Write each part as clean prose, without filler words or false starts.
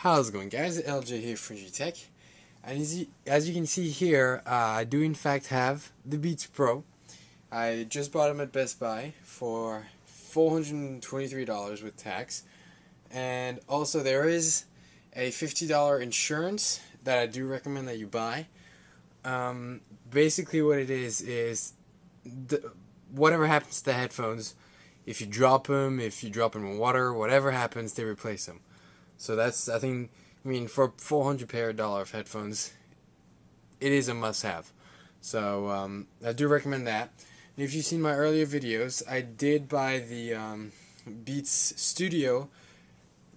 How's it going, guys? LJ here from G-Tech. And as you can see here, I do in fact have the Beats Pro. I just bought them at Best Buy for $423 with tax. And also there is a $50 insurance that I do recommend that you buy. Basically what it is whatever happens to the headphones, if you drop them in water, whatever happens, they replace them. So that's, I mean, for $400 of headphones, it is a must-have. So I do recommend that. And if you've seen my earlier videos, I did buy the Beats Studio,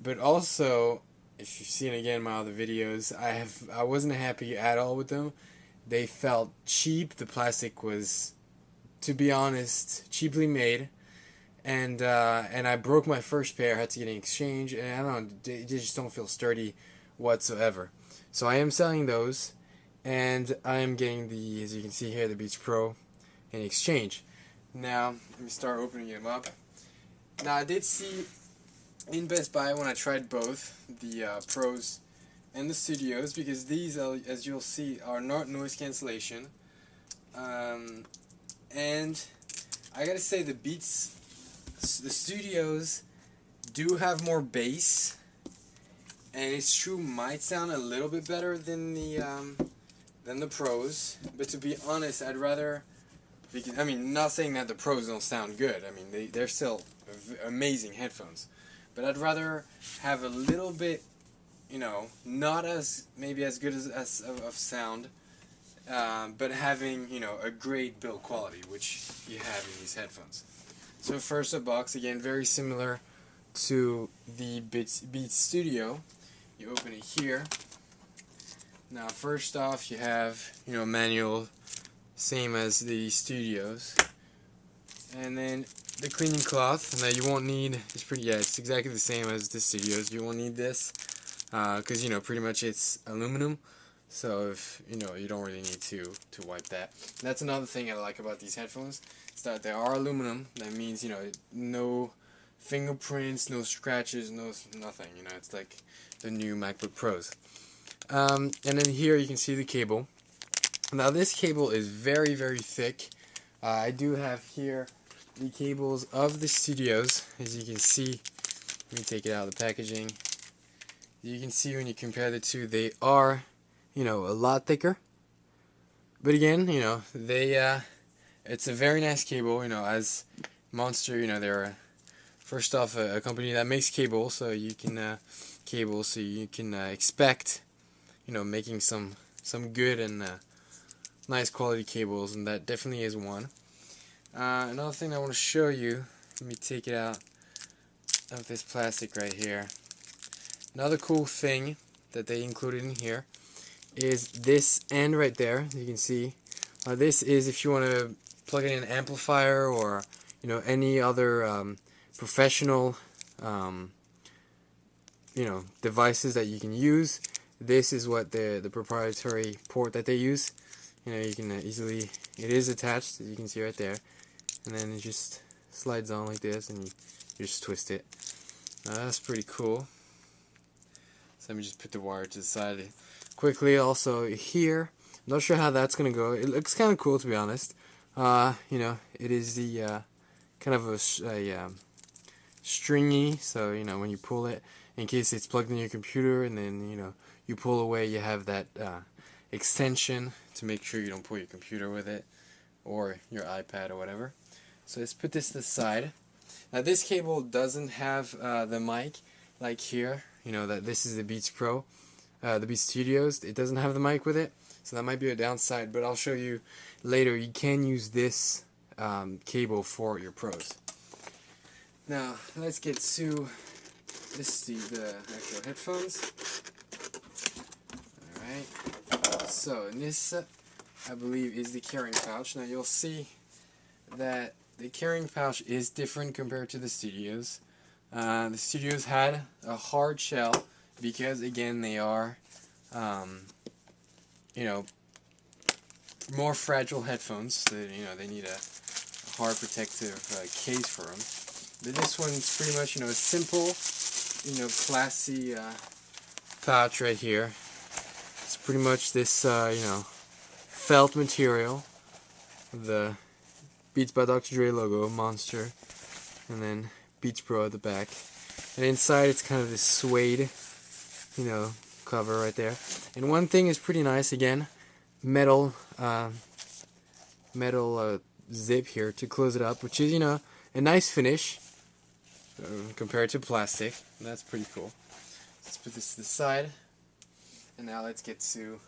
but also, if you've seen again my other videos, I wasn't happy at all with them. They felt cheap. The plastic was, to be honest, cheaply made. And I broke my first pair. I had to get an exchange, and I don't know, they just don't feel sturdy whatsoever. So I am selling those, and I am getting the, as you can see here, the Beats Pro in exchange. Now let me start opening them up. Now I did see in Best Buy when I tried both the Pros and the Studios, because these, as you'll see, are not noise cancellation, and I gotta say the Studios do have more bass, and it's true, might sound a little bit better than the Pros, but to be honest, I'd rather, because, I mean, not saying that the Pros don't sound good, I mean, they're still amazing headphones, but I'd rather have a little bit, you know, not as, maybe as good as of sound, but having, you know, a great build quality, which you have in these headphones. So first, a box, again, very similar to the Beats Studio. You open it here. Now first off, you have, you know, manual, same as the Studios. And then the cleaning cloth. Now you won't need, it's exactly the same as the Studios. You won't need this, because, you know, pretty much it's aluminum. So if, you know, you don't really need to wipe that. That's another thing I like about these headphones. Is that they are aluminum. That means, you know, no fingerprints, no scratches, nothing. You know, it's like the new MacBook Pros. And then here you can see the cable. Now this cable is very, very thick. I do have here the cables of the Studios. As you can see, let me take it out of the packaging. You can see when you compare the two, they are, you know, a lot thicker. But again, you know, it's a very nice cable, you know, as Monster, you know, they're first off a company that makes cable, so you can expect, you know, making some good and nice quality cables, and that definitely is one. Another thing I want to show you, let me take it out of this plastic right here. Another cool thing that they included in here is this end right there. You can see this is if you want to plug in an amplifier or, you know, any other professional you know, devices that you can use. This is what the proprietary port that they use. You know, you can easily, it is attached, as you can see right there, and then it just slides on like this, and you just twist it. That's pretty cool. So let me just put the wire to the side quickly. Also here, I'm not sure how that's gonna go. It looks kind of cool, to be honest. You know, it is the kind of a stringy, so, you know, when you pull it, in case it's plugged in your computer, and then, you know, you pull away, you have that extension to make sure you don't pull your computer with it, or your iPad or whatever. So let's put this to the side. Now this cable doesn't have the mic like here. You know that this is the Beats Pro, the Beats Studios. It doesn't have the mic with it, so that might be a downside. But I'll show you later. You can use this cable for your Pros. Now let's get to the actual headphones. All right. So in this, I believe, is the carrying pouch. Now you'll see that the carrying pouch is different compared to the Studios. The Studios had a hard shell because, again, they are, you know, more fragile headphones. So, you know, they need a hard protective case for them. But this one's pretty much, you know, a simple, you know, classy pouch right here. It's pretty much this, felt material. The Beats by Dr. Dre logo, Monster, and then Beats Pro at the back. And inside it's kind of this suede, cover right there. And one thing is pretty nice, again, metal zip here to close it up, which is, a nice finish compared to plastic. And that's pretty cool. Let's put this to the side. And now let's get to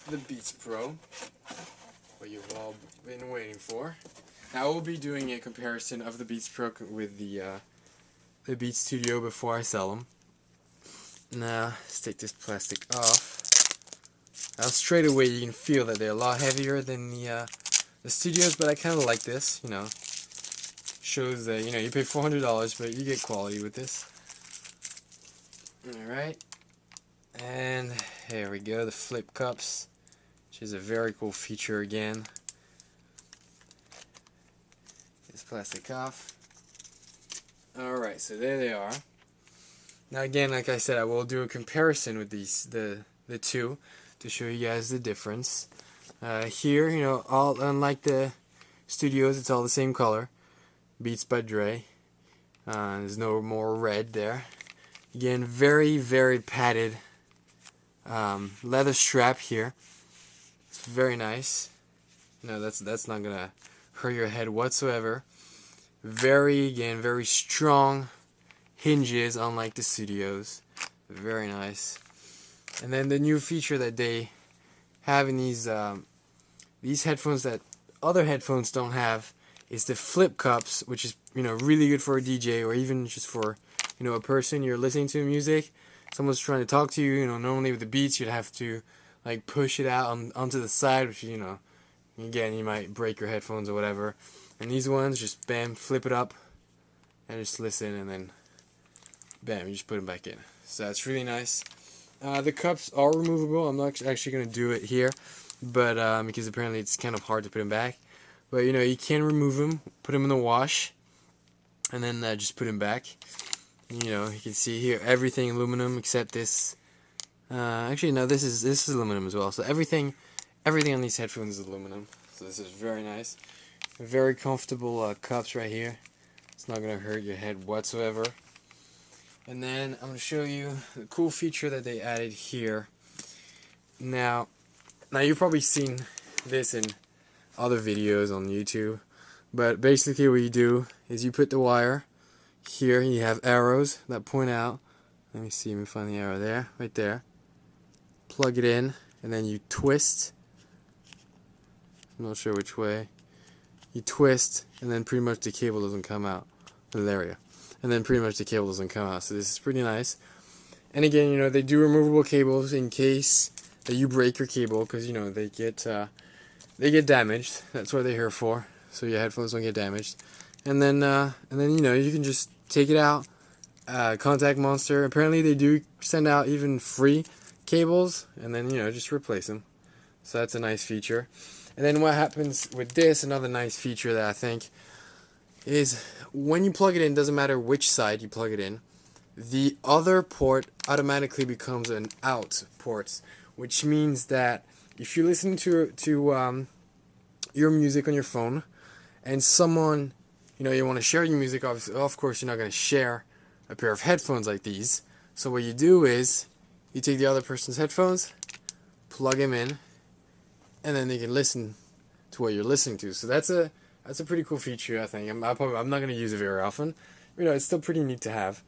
the Beats Pro, what you've all been waiting for. Now we'll be doing a comparison of the Beats Pro with the Beats Studio before I sell them. Now let's take this plastic off. Now straight away you can feel that they're a lot heavier than the Studios, but I kind of like this. Shows that you pay $400, but you get quality with this. All right. And here we go, the flip cups, which is a very cool feature again. This plastic off. Alright, so there they are. Now again, like I said, I will do a comparison with the two to show you guys the difference. Here, unlike the Studios, it's all the same color. Beats by Dre. There's no more red there. Again, very, very padded leather strap here. It's very nice. No, that's not gonna hurt your head whatsoever. Very strong hinges, unlike the Studios. Very nice. And then the new feature that they have in these headphones that other headphones don't have is the flip cups, which is really good for a DJ or even just for a person you're listening to music. Someone's trying to talk to you, normally with the Beats you'd have to like push it out onto the side, which again, you might break your headphones or whatever. And these ones, just bam, flip it up and just listen, and then bam, you just put them back in. So that's really nice. The cups are removable. I'm not actually going to do it here, but because apparently it's kind of hard to put them back. But you can remove them, put them in the wash, and then just put them back. You can see here everything aluminum except this. Actually, no, this is aluminum as well. So everything on these headphones is aluminum. So this is very nice. Very comfortable cups right here. It's not gonna hurt your head whatsoever. And then I'm gonna show you the cool feature that they added here. Now you've probably seen this in other videos on YouTube, but basically what you do is you put the wire here. You have arrows that point out. Let me see. Let me find the arrow there, right there. Plug it in, and then you twist. I'm not sure which way. You twist, and then pretty much the cable doesn't come out. There we go. And then pretty much the cable doesn't come out. So this is pretty nice. And again, they do removable cables in case that you break your cable, because they get damaged. That's what they're here for, so your headphones don't get damaged. And then you can just take it out. Contact Monster. Apparently they do send out even free cables, and then just replace them. So that's a nice feature. And then what happens with this, another nice feature that I think, is when you plug it in, doesn't matter which side you plug it in, the other port automatically becomes an out port, which means that if you listen to your music on your phone, and someone, you want to share your music, of course you're not going to share a pair of headphones like these. So what you do is you take the other person's headphones, plug them in, and then they can listen to what you're listening to. So that's a pretty cool feature, I think. I'm not going to use it very often. It's still pretty neat to have.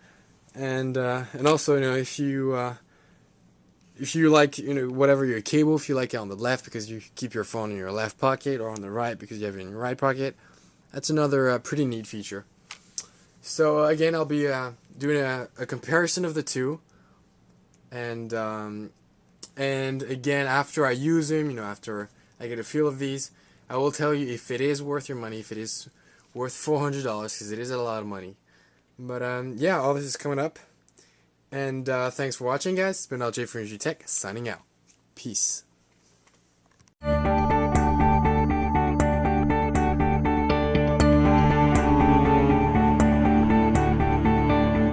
And also, if you like, whatever your cable, if you like it on the left because you keep your phone in your left pocket, or on the right because you have it in your right pocket, that's another pretty neat feature. So again, I'll be doing a comparison of the two, and again, after I use them, after I get a feel of these, I will tell you if it is worth your money, if it is worth $400, because it is a lot of money. But yeah, all this is coming up. And thanks for watching, guys. It's been LJ from Energy Tech, signing out. Peace.